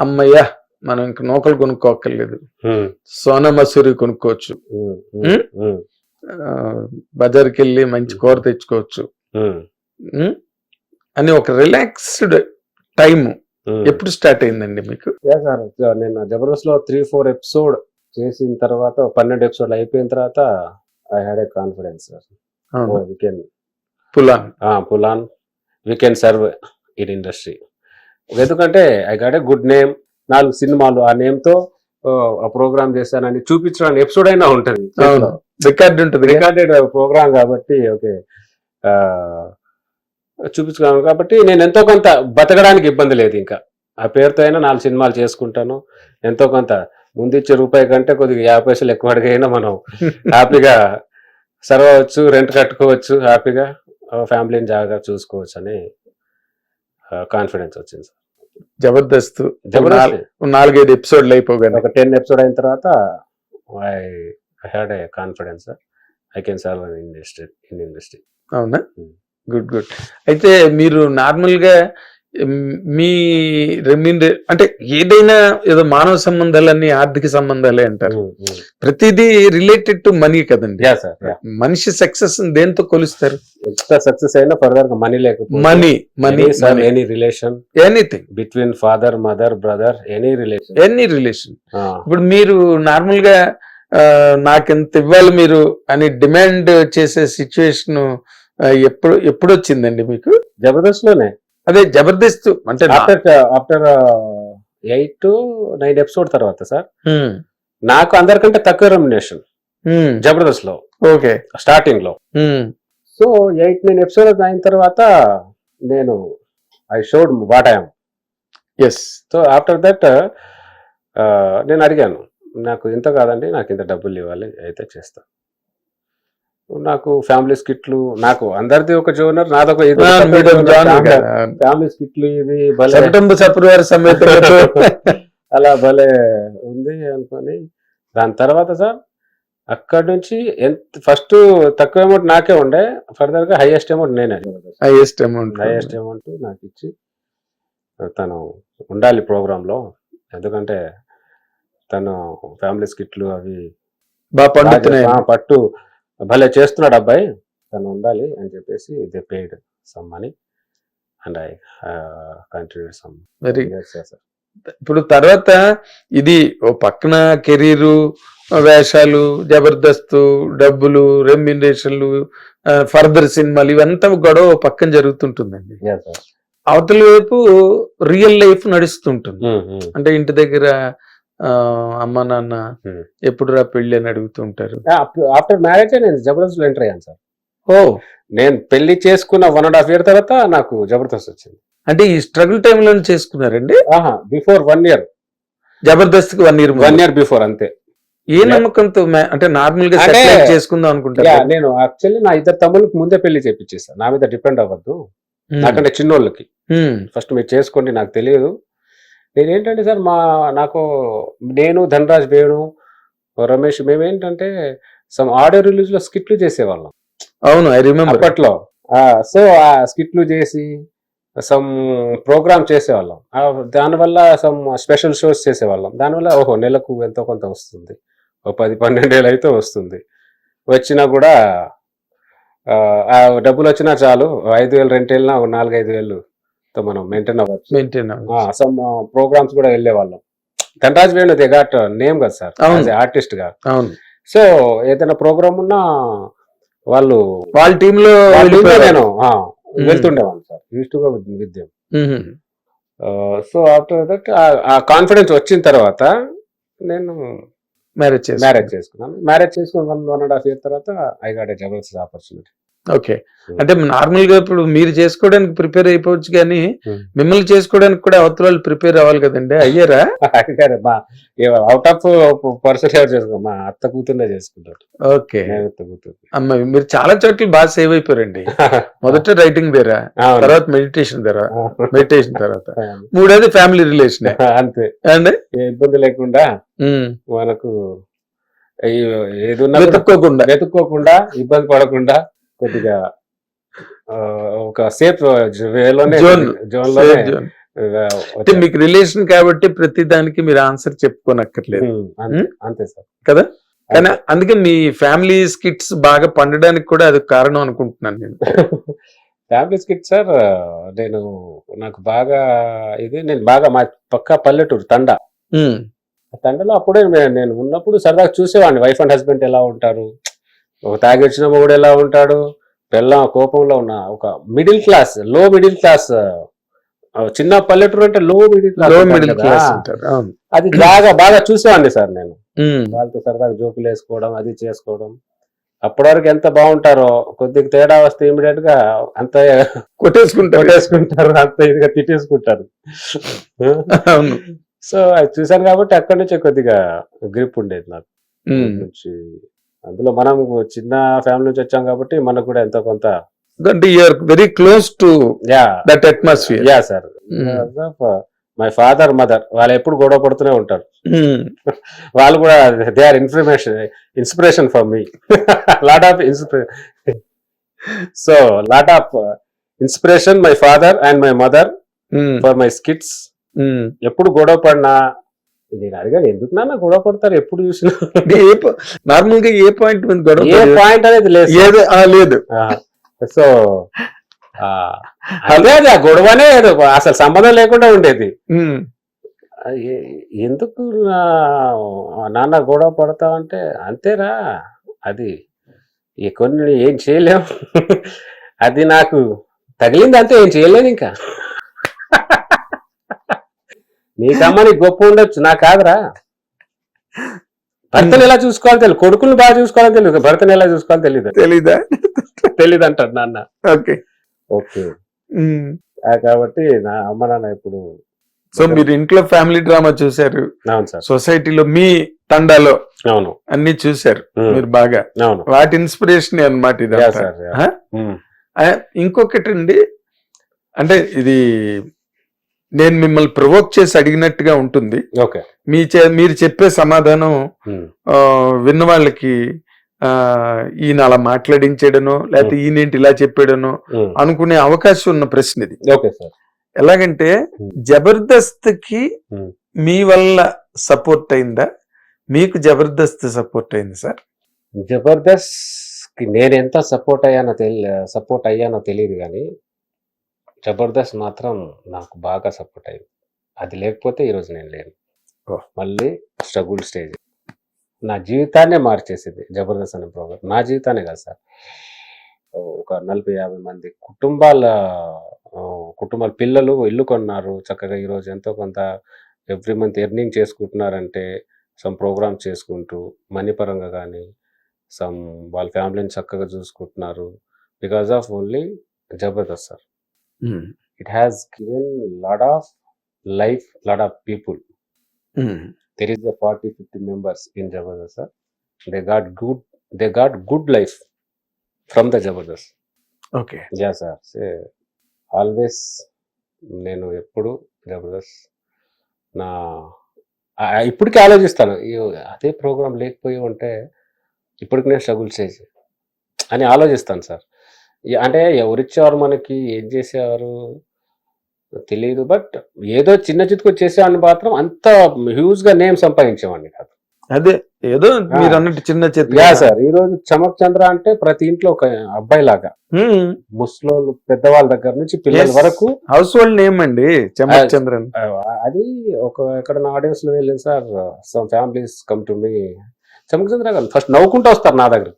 అమ్మయ్య మనం ఇంక నూకలు కొనుక్కోక్కర్లేదు, సోనా మసూరి కొనుక్కోవచ్చు, బజార్కి వెళ్ళి మంచి కూర తెచ్చుకోవచ్చు అని ఒక రిలాక్స్డ్ టైం ఎప్పుడు స్టార్ట్ అయిందండి మీకు? నేను జబర్దస్త్ లో 3-4 ఎపిసోడ్ చేసిన తర్వాత 12 ఎపిసోడ్లు అయిపోయిన తర్వాత ఐ హ్యాడ్ ఏ కాన్ఫిడెన్స్ పులాన్ we can serve in industry. ఎందుకంటే I got a good name, 4 సినిమాలు ఆ నేమ్ తో ఆ ప్రోగ్రామ్ చేశానని చూపించడానికి ఎపిసోడ్ అయినా ఉంటుంది, రికార్డ్ ఉంటుంది, రికార్డెడ్ ప్రోగ్రామ్ కాబట్టి ఓకే చూపించుకున్నాను. కాబట్టి నేను ఎంతో కొంత బతకడానికి ఇబ్బంది లేదు, ఇంకా ఆ పేరుతో అయినా 4 సినిమాలు చేసుకుంటాను. ఎంతో కొంత ముందు ఇచ్చే రూపాయి కంటే కొద్దిగా 50 పైసలు ఎక్కువ అడిగైనా మనం హ్యాపీగా సర్వ్ అవ్వచ్చు, రెంట్ కట్టుకోవచ్చు, హ్యాపీగా ఫ్యామిలీని జాగ్రత్తగా చూసుకోవచ్చు అని కాన్ఫిడెన్స్ వచ్చింది సార్. జబర్దస్త్ 4-5 ఎపిసోడ్లు అయిపోగానే ఒక 10 ఎపిసోడ్ అయిన తర్వాత I had a confidence I can serve in industry. అవునా? Good good. అయితే మీరు నార్మల్ గా మీ అంటే ఏదైనా ఏదో మానవ సంబంధాలన్నీ ఆర్థిక సంబంధాలే అంటారు, ప్రతిదీ రిలేటెడ్ టు మనీ కదండి. మనిషి సక్సెస్ దేంతో కొలుస్తారు? సక్సెస్ అయినా ఫర్దర్ మనీ లేకపోతే any relation, anything between father mother brother, any relation. ఇప్పుడు మీరు నార్మల్ గా నాకెంత ఇవ్వాలి మీరు అని డిమాండ్ చేసే సిచ్యువేషన్ ఎప్పుడు వచ్చిందండి మీకు? జబర్దస్త్ లోనే. అదే జబర్దస్త్ అంటే ఆఫ్టర్ 8 to 9 ఎపిసోడ్ తర్వాత సార్ నాకు అందరికంటే తక్కువ రెమ్యునరేషన్ జబర్దస్త్ లో, ఓకే, స్టార్టింగ్ లో. సో 8-9 ఎపిసోడ్ అయిన తర్వాత నేను I showed what I am. So after that నేను అడిగాను, నాకు ఇంత కాదండి, నాకు ఇంత డబ్బులు ఇవ్వాలి, అయితే చేస్తా. నాకు ఫ్యామిలీ స్కిట్లు, నాకు అందరిది ఒక జోనర్, నాదొక ఫ్యామిలీ స్కిట్లు, ఇది అలా భలే ఉంది అనుకొని దాని తర్వాత సార్ అక్కడి నుంచి ఫస్ట్ తక్కువ అమౌంట్ నాకే ఉండే, ఫర్దర్ గా హైయెస్ట్ అమౌంట్ నేనే, హైయెస్ట్ అమౌంట్ నాకు ఇచ్చి తను ఉండాలి ప్రోగ్రామ్ లో, ఎందుకంటే తను ఫ్యామిలీ స్కిట్లు అవి పట్టు భలే చేస్తున్నాడు అబ్బాయి, తను ఉండాలి అని చెప్పేసి they paid some money and I continued some. ఇప్పుడు తర్వాత ఇది ఓ పక్కన కెరీరు, వేషాలు, జబర్దస్త్, డబ్బులు, రెమ్యునరేషన్లు, ఫర్దర్ సినిమాలు, ఇవంతా గొడవ పక్కన జరుగుతుంటుందండి. అవతల వైపు రియల్ లైఫ్ నడుస్తుంటుంది. అంటే ఇంటి దగ్గర అమ్మ నాన్న ఎప్పుడు రా పెళ్లి అని అడుగుతుంటారు. ఆఫ్టర్ మ్యారేజ్ నేను జబర్దస్త్ లో ఎంటర్ అయ్యాను సార్. నేను పెళ్లి చేసుకున్న 1.5 year తర్వాత నాకు జబర్దస్త్ వచ్చింది. అంటే ఈ స్ట్రగుల్ టైమ్ లో చేసుకున్నారండి? Before 1 year Jabardasth 1 year before, అంతే. ఏ నమ్మకంతో? అంటే నార్మల్ గా చేసుకుందాం అనుకుంటా. నేను యాక్చువల్లీ నా 2 తమ్ముళ్ళకి ముందే పెళ్లి చేపించేస్తాను, నా మీద డిపెండ్ అవ్వద్దు, నాకంటే చిన్నోళ్ళకి ఫస్ట్ మీరు చేసుకోండి, నాకు తెలియదు. నేనేంటంటే సార్ నేను ధనరాజ్, వేణు, రమేష్ మేమేంటంటే సమ్ ఆడియో రిలీజ్ లో స్కిట్లు చేసేవాళ్ళం. అవును, ఐ రిమెంబర్ అప్పట్లో. సో ఆ స్కిట్లు చేసి సమ్ ప్రోగ్రామ్ చేసేవాళ్ళం, దానివల్ల సమ్ స్పెషల్ షోస్ చేసేవాళ్ళం. దానివల్ల నెలకు ఎంతో కొంత వస్తుంది, 10-12 ఏళ్ళు అయితే వస్తుంది. వచ్చినా కూడా ఆ డబ్బులు వచ్చినా చాలు, 5,000 రెంట్ వెళ్ళినా 4-5 తో మనం మెయింటైన్ అవ్వచ్చు. సమ్ ప్రోగ్రామ్స్ కూడా వెళ్ళే వాళ్ళం. Dhanraj Venu they got name కదా సార్, ఆర్టిస్ట్ గా. సో ఏదైనా ప్రోగ్రామ్ ఉన్నా వాళ్ళ టీమ్ లో నేను వెళ్తుండేవాళ్ళు సార్, యూజ్టుగా విద్యం. సో ఆఫ్టర్ దట్ ఆ కాన్ఫిడెన్స్ వచ్చిన తర్వాత నేను మ్యారేజ్ చేసుకున్నాను. మ్యారేజ్ చేసుకుని 1.5 year తర్వాత I got A Jabardasth opportunity. Okay, అంటే నార్మల్ గా ఇప్పుడు మీరు చేసుకోవడానికి ప్రిపేర్ అయిపోవచ్చు, కానీ మిమ్మల్ని చేసుకోవడానికి కూడా అవతల వాళ్ళు ప్రిపేర్ అవ్వాలి కదండి. అయ్యారా? అవుట్ ఆఫ్ పర్సన్ చేసుకో, మా అత్త కూతుర్నే చేసుకుంటారు. ఓకే, అమ్మ మీరు చాలా చోట్ల బాగా సేవ్ అయిపోయారండి. మొదట రైటింగ్ దగ్గర, తర్వాత మెడిటేషన్ తర్వాత మూడోది ఫ్యామిలీ రిలేషన్. అంతే అండి, ఇబ్బంది లేకుండా మనకు ఏదున్నా వెతుక్కోకుండా ఇబ్బంది పడకుండా కొద్దిగా ఒక సేఫ్ వేలోనే జోన్ లోనే అంటే మీకు రిలేషన్ కాబట్టి ప్రతి దానికి మీరు ఆన్సర్ చెప్పుకోనక్కర్లేదు అంతే సార్ కదా. కానీ అందుకే మీ ఫ్యామిలీ స్కిట్స్ బాగా పండడానికి కూడా అది కారణం అనుకుంటున్నాను నేను. ఫ్యామిలీ స్కిట్ సార్ నేను నాకు బాగా నేను బాగా మా పక్క పల్లెటూరు తండా. ఉమ్, తండలో అప్పుడే నేను ఉన్నప్పుడు సరదాగా చూసేవాడిని వైఫ్ అండ్ హస్బెండ్ ఎలా ఉంటారు, ఒక తాగొచ్చిన మొగుడు ఎలా ఉంటాడు, పెళ్ళాం కోపంలో ఉన్న ఒక మిడిల్ క్లాస్ లో మిడిల్ క్లాస్ చిన్న పల్లెటూరు అంటే లో లో మిడిల్ మిడిల్ క్లాస్ అంటారు. అవును. అది బాగా బాగా చూసేవాడిని సార్ నేను. ఉమ్, వాళ్ళతో సరదాగా జోకులు వేసుకోవడం అది చేసుకోవడం. అప్పటి వరకు ఎంత బాగుంటారో కొద్దిగా తేడా వస్తే ఇమీడియట్ గా అంత కొట్టేసుకుంటారు. అంత ఇదిగా తిట్టేసుకుంటారు. అవును. సో అది చూశాను కాబట్టి అక్కడి నుంచి కొద్దిగా గ్రిప్ ఉండేది నాకు ఉమ్, నుంచి. అందులో మనం చిన్న ఫ్యామిలీ నుంచి వచ్చాం కాబట్టి మనకు కూడా ఎంతో కొంత అంటే you're very close to ya that atmosphere. Ya sir. My father mother వాళ్ళు ఎప్పుడు గొడవ పడుతూనే ఉంటారు. వాళ్ళు కూడా they are inspiration for me. Lot of inspiration my father and my mother for my skits. ఎప్పుడు గొడవ పడినా నేను అడిగాను ఎందుకు నాన్న గొడవ పడతారు ఎప్పుడు చూసినా. నార్మల్ గా ఏ పాయింట్ మీద గొడవ ఏ పాయింట్ అనేది లేదు ఏదో లేదు. సో అదే అది ఆ గొడవనే అసలు సంబంధం లేకుండా ఉండేది. ఉమ్, ఎందుకు నాన్న గొడవ పడతావంటే అంతేరా అది కొన్ని ఏం చేయలేం. అది నాకు తగిలింది అంతే ఏం చేయలేదు. ఇంకా నీకమ్మ నీకు గొప్ప ఉండొచ్చు నాకు కాదురా. భర్తను ఎలా చూసుకోవాలో తెలియదు, కొడుకుని బాగా చూసుకోవాలని తెలియదు, భర్తను ఎలా చూసుకోవాలో తెలీదా? తెలియదు అంటాడు నాన్న. ఓకే. ఓకే కాబట్టి నా అమ్మ నాన్న ఇప్పుడు. సో మీరు ఇంట్లో ఫ్యామిలీ డ్రామా చూశారు, అవును సార్, సొసైటీలో మీ తండాలో అవును అన్ని చూశారు మీరు బాగా. అవును వాటి ఇన్స్పిరేషన్ అన్నమాట ఇది. Yeah sir, yeah. ఇంకొకటి అండి, అంటే ఇది నేను మిమ్మల్ని ప్రొవోక్ చేసి అడిగినట్టుగా ఉంటుంది. ఓకే. మీరు చెప్పే సమాధానం విన్న వాళ్ళకి ఈయన అలా మాట్లాడించాడనో లేకపోతే ఈయనేంటి ఇలా చెప్పాడనో అనుకునే అవకాశం ఉన్న ప్రశ్న ఇది. Okay sir. ఎలాగంటే జబర్దస్త్ కి మీ వల్ల సపోర్ట్ అయిందా, మీకు జబర్దస్త్ సపోర్ట్ అయింది సార్? జబర్దస్త్ కి నేను ఎంత సపోర్ట్ అయ్యానో తెలియదు కానీ జబర్దస్త్ మాత్రం నాకు బాగా సపోర్ట్ అయింది. అది లేకపోతే ఈరోజు నేను లేను. మళ్ళీ స్ట్రగుల్ స్టేజ్ నా జీవితాన్నే మార్చేసింది జబర్దస్త్ అనే ప్రోగ్రామ్. నా జీవితాన్ని కాదు సార్, ఒక 40-50 మంది కుటుంబాల పిల్లలు ఇల్లు కొన్నారు చక్కగా. ఈరోజు ఎంతో కొంత ఎవ్రీ మంత్ ఎర్నింగ్ చేసుకుంటున్నారంటే సమ్ ప్రోగ్రామ్ చేసుకుంటూ మనీ పరంగా కానీ సమ్ వాళ్ళ ఫ్యామిలీని చక్కగా చూసుకుంటున్నారు because of only Jabardasth sir. It has given lot of life, lot of people. There is a 40-50 members in Jabardast sir. They got good life from the Jabardast. Okay. Yeah sir. Say always నేను ఎప్పుడు జబర్దస్త్ నా ఇప్పటికీ ఆలోచిస్తాను, అదే programme లేకపోయి ఉంటే ఇప్పటికి నేను స్ట్రగుల్ చేసి అని ఆలోచిస్తాను సార్. అంటే ఎవరిచ్చేవారు మనకి ఏం చేసేవారు తెలియదు, బట్ ఏదో చిన్న చితుకు చేసేవాడిని మాత్రం అంత హ్యూజ్ గా నేమ్ సంపాదించేవాడిని కాదు. అదే ఏదో మీరు అన్నట్టు చిన్న చిత్ర. Yeah sir. ఈ రోజు చమక్ చంద్ర అంటే ప్రతి ఇంట్లో ఒక అబ్బాయి లాగా, ముస్లింలు పెద్దవాళ్ళ దగ్గర నుంచి పిల్లల వరకు హౌస్ హోల్డ్ నేమ్ అండి చమక్ చంద్రన్. అది ఒక ఎక్కడ ఆడియన్స్ లో వెళ్ళింది sir. Some families come to మీ చమక్ చంద్ర గారు ఫస్ట్ నవ్వుకుంటూ వస్తారు నా దగ్గర.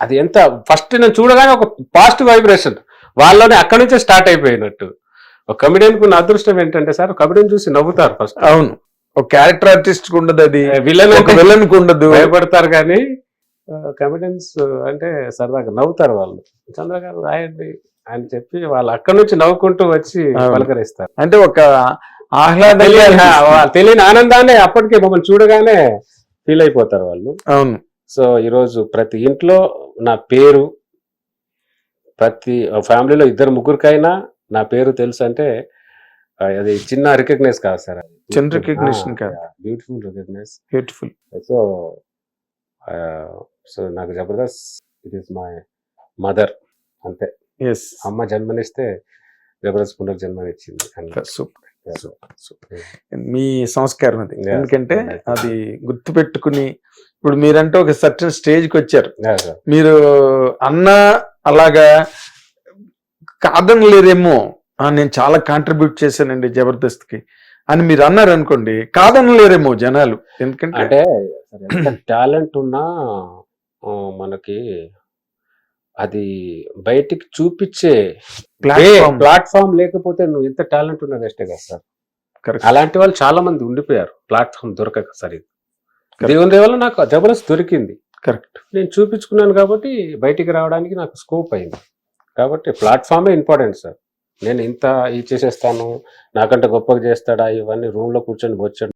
అది ఎంత ఫస్ట్ నేను చూడగానే ఒక పాజిటివ్ వైబ్రేషన్ వాళ్ళలోనే అక్కడి నుంచే స్టార్ట్ అయిపోయినట్టు. ఒక కమెడియన్ కు అదృష్టం ఏంటంటే సార్, కమెడియన్ చూసి నవ్వుతారు ఫస్ట్. అవును, ఒక క్యారెక్టర్ ఆర్టిస్ట్ కు ఉండదు, అది విలన్ కు ఉండదు, భయపడతారు. కానీ కమెడియన్స్ అంటే సరదాగా నవ్వుతారు వాళ్ళు. చంద్ర గారు రాయండి అని చెప్పి వాళ్ళు అక్కడి నుంచి నవ్వుకుంటూ వచ్చి పలకరిస్తారు. అంటే ఒక ఆహ్లాదంగా తెలియని ఆనందాన్ని అప్పటికే మమ్మల్ని చూడగానే ఫీల్ అయిపోతారు వాళ్ళు. అవును. సో ఈరోజు ప్రతి ఇంట్లో నా పేరు, ప్రతి ఫ్యామిలీలో 2-3కైనా నా పేరు తెలుసు అంటే అది చిన్న రికగ్నైజ్ కాదు సార్, చిన్న రికగ్నిషన్ కాదు, బ్యూటిఫుల్ రికగ్నైజ్, బ్యూటిఫుల్. సో నాకు Jabardasth it is my mother అంతే. అమ్మ జన్మనిస్తే జబర్దస్త్ పునర్జన్మనిచ్చింది. సూపర్. మీ సంస్కారం అది. Yeah. ఎందుకంటే Right. అది గుర్తు పెట్టుకుని ఇప్పుడు మీరంటే ఒక సర్టన్ స్టేజ్కి వచ్చారు. Yeah, sir. మీరు అన్న అలాగా కాదనలేరేమో, నేను చాలా కాంట్రిబ్యూట్ చేశానండి జబర్దస్త్కి అని మీరు అన్నారు అనుకోండి, కాదనలేరేమో జనాలు. ఎందుకంటే అంటే ఎంత టాలెంట్ ఉన్నా మనకి అది బయటికి చూపించే Platform. ప్లాట్ఫామ్ లేకపోతే నువ్వు ఎంత టాలెంట్ ఉన్నా వేస్టే కదా సార్. Correct. అలాంటి వాళ్ళు చాలా మంది ఉండిపోయారు ప్లాట్ఫామ్ దొరకక. సరే Correct. దేవుని వల్ల నాకు జబర్దస్త్ దొరికింది, కరెక్ట్. నేను చూపించుకున్నాను కాబట్టి బయటికి రావడానికి నాకు స్కోప్ అయింది. కాబట్టి ప్లాట్ఫామే ఇంపార్టెంట్ సార్. నేను ఇంత ఇది చేసేస్తాను, నాకంటే గొప్పగా చేస్తాడా, ఇవన్నీ రూమ్లో కూర్చొని వచ్చాడు